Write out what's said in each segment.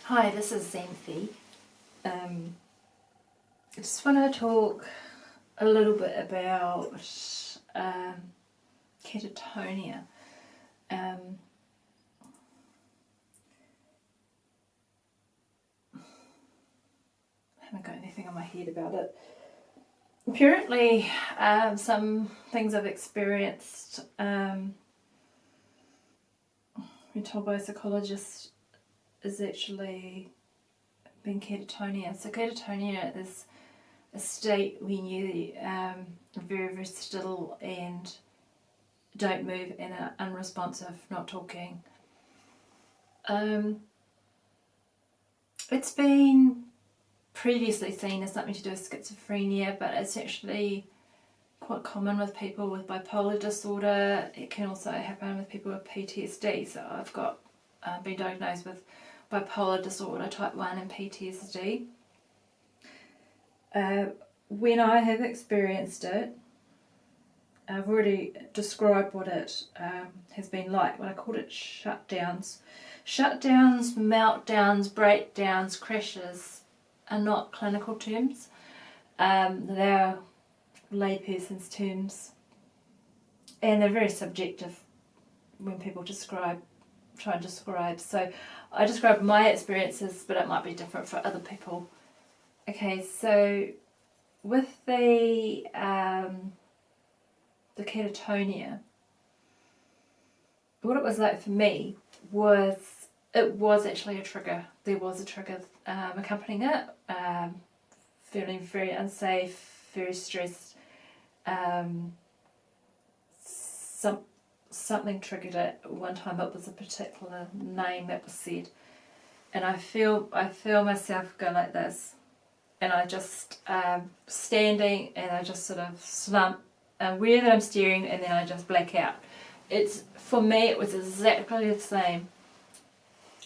Hi, this is Xanthe. I just want to talk a little bit about catatonia. I haven't got anything on my head about it. Apparently, some things I've experienced, been told by a psychologist, is actually been catatonia. So catatonia is a state when you are very, very still and don't move and are unresponsive, not talking. It's been previously seen as something to do with schizophrenia, but it's actually quite common with people with bipolar disorder. It can also happen with people with PTSD. So I've got been diagnosed with bipolar disorder type 1 and PTSD. When I have experienced it, I've already described what it has been like. When I called it shutdowns. Shutdowns, meltdowns, breakdowns, crashes are not clinical terms. They're layperson's terms, and they're very subjective when people try and describe. So I describe my experiences, but it might be different for other people. Okay, so with the catatonia, what it was like for me was, it was actually a trigger. There was a trigger accompanying it. Feeling very unsafe, very stressed. Something triggered it. One time it was a particular name that was said, and I feel myself go like this, and I just standing, and I just sort of slump, aware that I'm staring, and then I just black out. For me it was exactly the same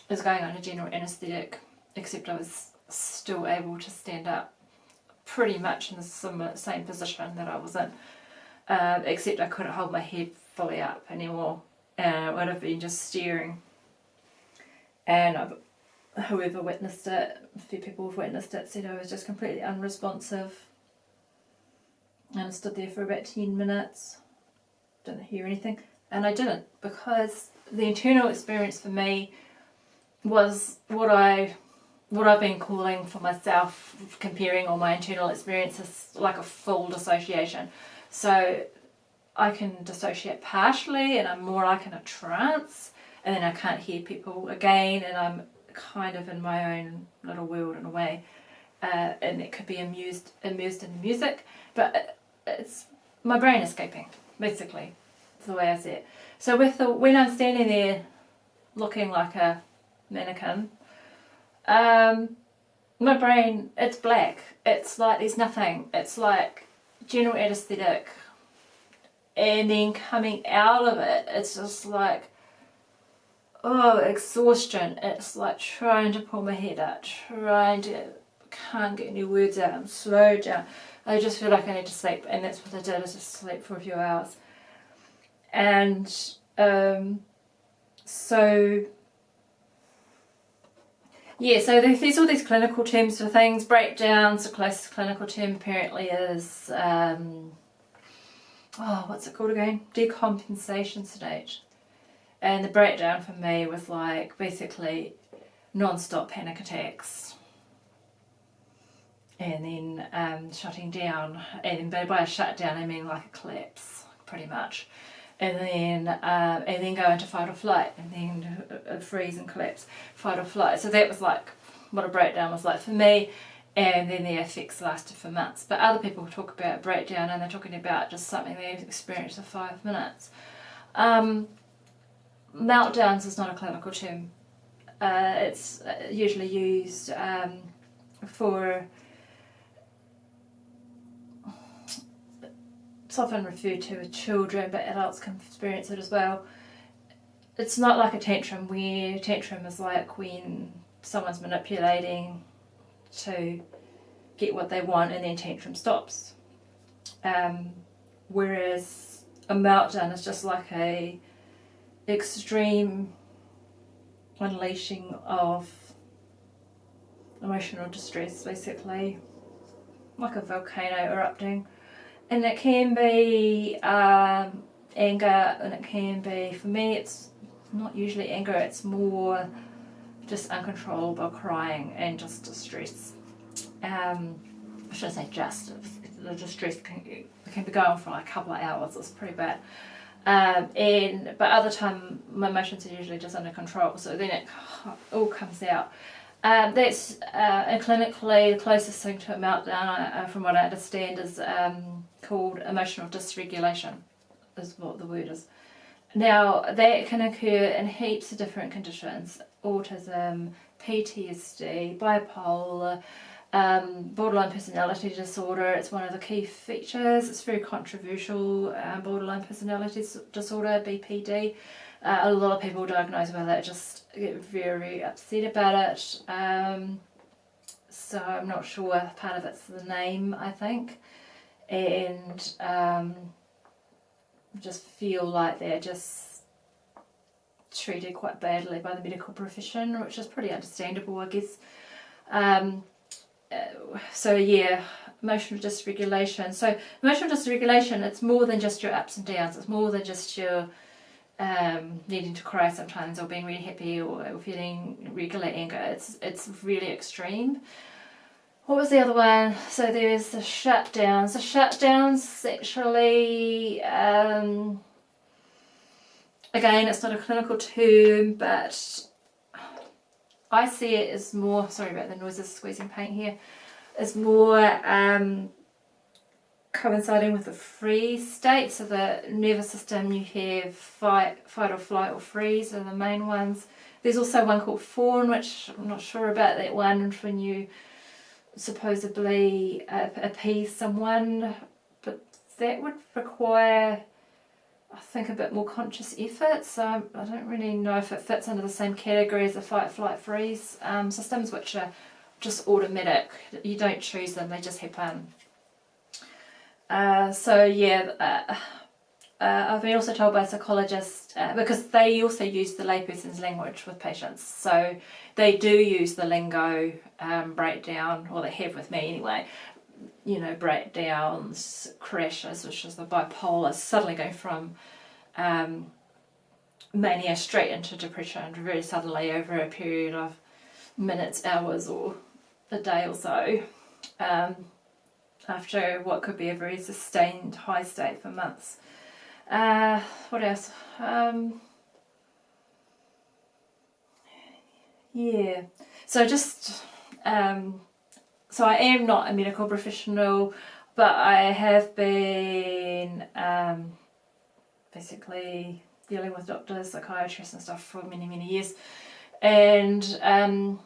as going on a general anesthetic, except I was still able to stand up, pretty much in the same position that I was in, except I couldn't hold my head fully up anymore, and I would have been just staring. And whoever witnessed it, a few people have witnessed it, said I was just completely unresponsive, and I stood there for about 10 minutes, didn't hear anything, and I didn't, because the internal experience for me was what I've been calling for myself, comparing all my internal experiences like a full dissociation. So I can dissociate partially, and I'm more like in a trance, and then I can't hear people again, and I'm kind of in my own little world in a way, and it could be immersed in the music, but it's my brain escaping, basically, is the way I see it. So when I'm standing there looking like a mannequin, my brain, it's black. It's like there's nothing. It's like general anesthetic, and then coming out of it, it's just like, oh, exhaustion. It's like trying to pull my head up, can't get any words out, I'm slowed down. I just feel like I need to sleep, and that's what I did, is just sleep for a few hours. And so there's all these clinical terms for things. Breakdowns, the closest clinical term apparently is, what's it called again? Decompensation stage. And the breakdown for me was like basically non-stop panic attacks, and then shutting down, and by a shutdown I mean like a collapse, pretty much, and then go into fight or flight, and then freeze and collapse, fight or flight. So that was like what a breakdown was like for me, and then the effects lasted for months. But other people talk about breakdown, and they're talking about just something they experienced for 5 minutes. Meltdowns is not a clinical term. It's usually used for, it's often referred to with children, but adults can experience it as well. It's not like a tantrum, where tantrum is like when someone's manipulating to get what they want, and then tantrum stops. Whereas a meltdown is just like a extreme unleashing of emotional distress, basically, like a volcano erupting. And it can be anger, and it can be, for me, it's not usually anger, it's more just uncontrollable crying and just distress. I shouldn't say just, the distress can be going on for like a couple of hours, it's pretty bad. But other time my emotions are usually just under control, so then it all comes out. That's and clinically the closest thing to a meltdown, from what I understand, is called emotional dysregulation, is what the word is. Now that can occur in heaps of different conditions: autism, PTSD, bipolar, borderline personality disorder. It's one of the key features. It's very controversial. Borderline personality disorder, BPD. A lot of people diagnosed with it just get very upset about it. So I'm not sure. Part of it's the name, I think, and just feel like they're just treated quite badly by the medical profession, which is pretty understandable, I guess. So yeah, emotional dysregulation. So emotional dysregulation, it's more than just your ups and downs. It's more than just your needing to cry sometimes, or being really happy, or feeling regular anger. It's really extreme. What was the other one? So there's the shutdowns. The shutdowns actually, again, it's not a clinical term, but I see it as more, sorry about the noises squeezing paint here, as more coinciding with the freeze state. So the nervous system, you have fight or flight or freeze are the main ones. There's also one called fawn, which I'm not sure about that one, when you supposedly appease someone, but that would require, I think, a bit more conscious effort. So I don't really know if it fits under the same category as the fight, flight, freeze systems, which are just automatic. You don't choose them, they just happen. So yeah, I've been also told by psychologists, because they also use the layperson's language with patients, so they do use the lingo breakdown, or they have with me anyway, you know, breakdowns, crashes, which is the bipolar, suddenly going from mania straight into depression very suddenly over a period of minutes, hours, or a day or so, after what could be a very sustained high state for months. What else? Yeah, so just so I am not a medical professional, but I have been basically dealing with doctors, psychiatrists and stuff for many years, and I'm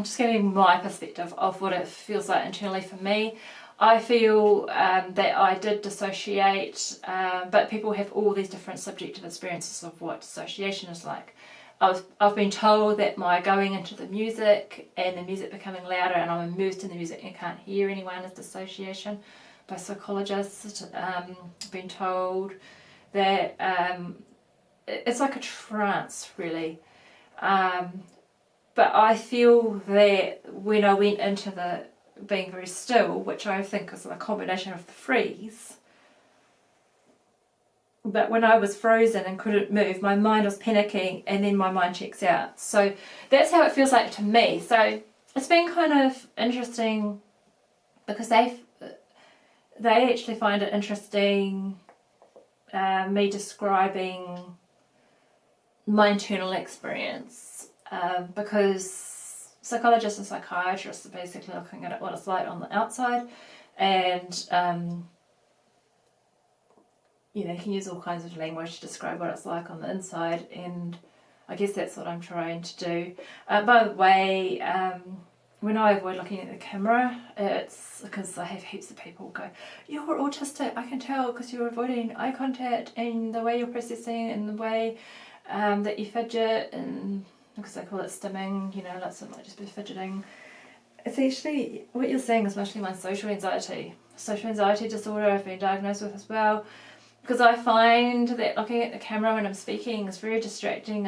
just giving my perspective of what it feels like internally for me. I feel that I did dissociate, but people have all these different subjective experiences of what dissociation is like. I've been told that my going into the music and the music becoming louder and I'm immersed in the music and can't hear anyone is dissociation by psychologists. I've been told that it's like a trance, really. But I feel that when I went into the being very still, which I think is a combination of the freeze, but when I was frozen and couldn't move, my mind was panicking and then my mind checks out. So that's how it feels like to me. So it's been kind of interesting because they actually find it interesting me describing my internal experience, because psychologists and psychiatrists are basically looking at what it's like on the outside, and you know, you can use all kinds of language to describe what it's like on the inside, and I guess that's what I'm trying to do. By the way, when I avoid looking at the camera, it's because I have heaps of people go, "You're autistic, I can tell, because you're avoiding eye contact and the way you're processing and the way that you fidget," and because I call it stimming, you know, lots of like just be fidgeting. It's actually, what you're saying is mostly my social anxiety disorder I've been diagnosed with as well, because I find that looking at the camera when I'm speaking is very distracting.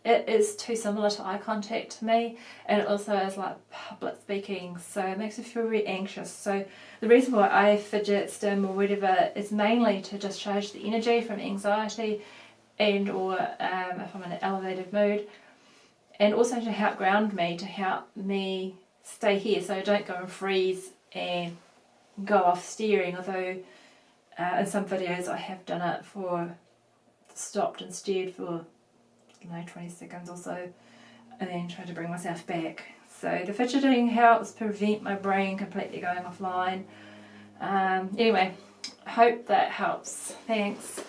it is too similar to eye contact to me, and it also is like public speaking, so it makes me feel really anxious. So the reason why I fidget, stim or whatever is mainly to discharge the energy from anxiety, and or if I'm in an elevated mood, and also to help ground me, to help me stay here so I don't go and freeze and go off steering, although in some videos I have done it stopped and steered for 20 seconds or so, and then tried to bring myself back. So the fidgeting helps prevent my brain completely going offline. Anyway, I hope that helps. Thanks.